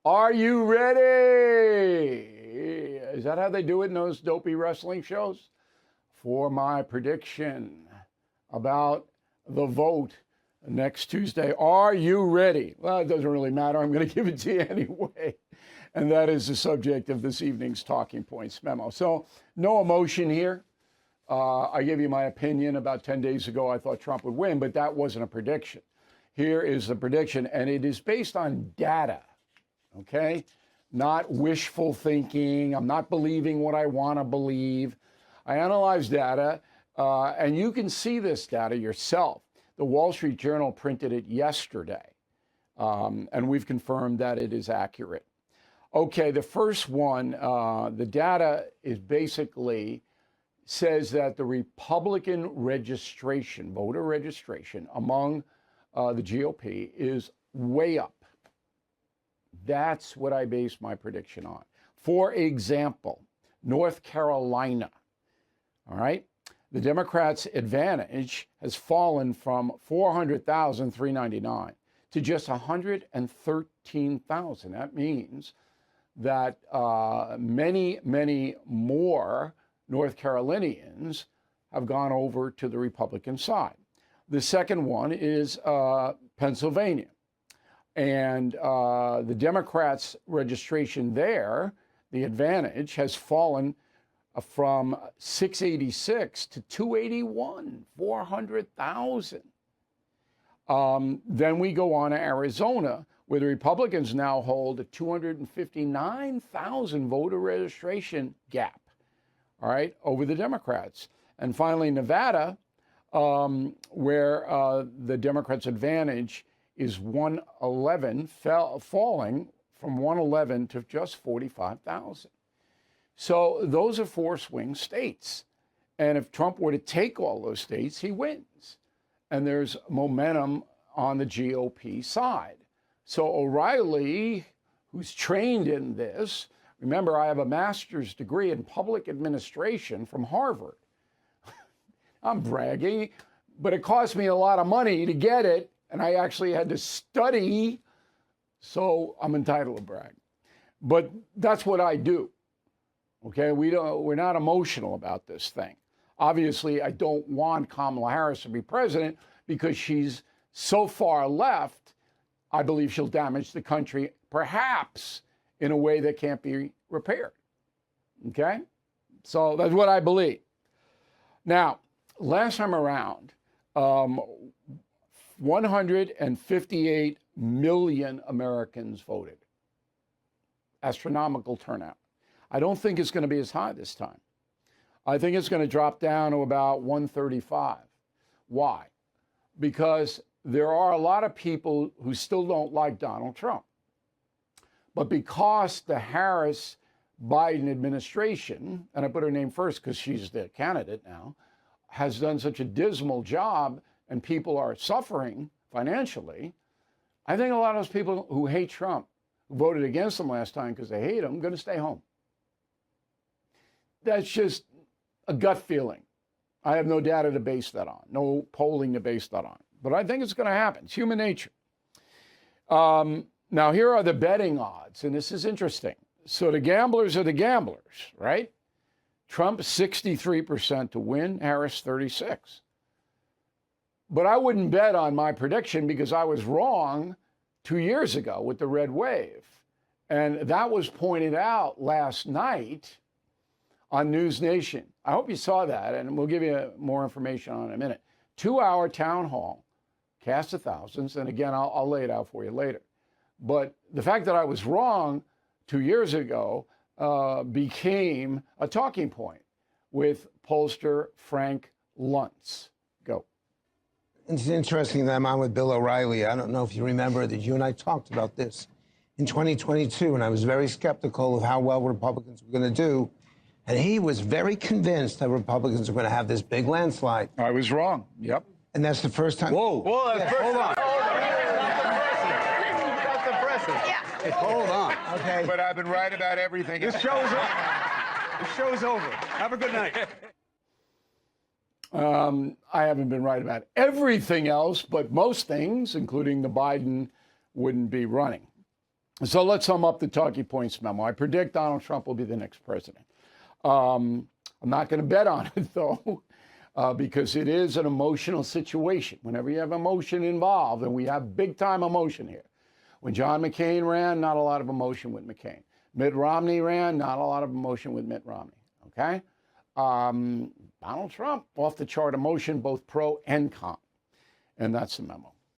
Are you ready? Is that how they do it in those dopey wrestling shows? For my prediction about the vote next Tuesday. Are you ready? Well, it doesn't really matter. I'm going to give it to you anyway. And that is the subject of this evening's Talking Points memo. So no emotion here. I gave you my opinion about 10 days ago. I thought Trump would win, but that wasn't a prediction. Here is the prediction, and it is based on data. Okay? Not wishful thinking. I'm not believing what I want to believe. I analyze data, and you can see this data yourself. The Wall Street Journal printed it yesterday, and we've confirmed that it is accurate. Okay, the first one, the data is basically says that the Republican registration, voter registration among the GOP is way up. That's what I base my prediction on. For example, North Carolina, all right? The Democrats' advantage has fallen from 400,399 to just 113,000. That means that many, many more North Carolinians have gone over to the Republican side. The second one is Pennsylvania. And the Democrats' registration there, the advantage, has fallen from 686 to 281, 400,000. Then we go on to Arizona, where the Republicans now hold a 259,000 voter registration gap, all right, over the Democrats. And finally, Nevada, where the Democrats' advantage is 111, falling from 111 to just 45,000. So those are four swing states. And if Trump were to take all those states, he wins. And there's momentum on the GOP side. So O'Reilly, who's trained in this, remember, I have a master's degree in public administration from Harvard. I'm bragging, but it cost me a lot of money to get it. And I actually had to study, so I'm entitled to brag. But that's what I do. Okay, we're not emotional about this thing. Obviously, I don't want Kamala Harris to be president because she's so far left, I believe she'll damage the country, perhaps in a way that can't be repaired. Okay? So that's what I believe. Now, last time around, 158 million Americans voted. Astronomical turnout. I don't think it's going to be as high this time. I think it's going to drop down to about 135. Why? Because there are a lot of people who still don't like Donald Trump. But because the Harris-Biden administration, and I put her name first because she's the candidate now, has done such a dismal job and people are suffering financially, I think a lot of those people who hate Trump, who voted against him last time because they hate him, are going to stay home. That's just a gut feeling. I have no data to base that on, no polling to base that on. But I think it's going to happen. It's human nature. Now, here are the betting odds, and this is interesting. So the gamblers are the gamblers, right? Trump, 63% to win, Harris, 36%. But I wouldn't bet on my prediction because I was wrong 2 years ago with the red wave. And that was pointed out last night on News Nation. I hope you saw that, and we'll give you more information on it in a minute. 2-hour town hall, cast of thousands, and again, I'll lay it out for you later. But the fact that I was wrong 2 years ago became a talking point with pollster Frank Luntz. Go. It's interesting that I'm on with Bill O'Reilly. I don't know if you remember that you and I talked about this in 2022, and I was very skeptical of how well Republicans were going to do. And he was very convinced that Republicans were going to have this big landslide. I was wrong. Yep. And that's the first time. Whoa. Well, that's Hold on. That's impressive. Yeah. Hold on. Okay. But I've been right about everything. This show's over. This show's over. Have a good night. I haven't been right about everything else, but most things, including the Biden, wouldn't be running. So let's sum up the talking points memo. I predict Donald Trump will be the next president. I'm not going to bet on it, though, because it is an emotional situation. Whenever you have emotion involved, and we have big-time emotion here. When John McCain ran, not a lot of emotion with McCain. Mitt Romney ran, not a lot of emotion with Mitt Romney, okay? Donald Trump, off the chart emotion, both pro and con. And that's the memo.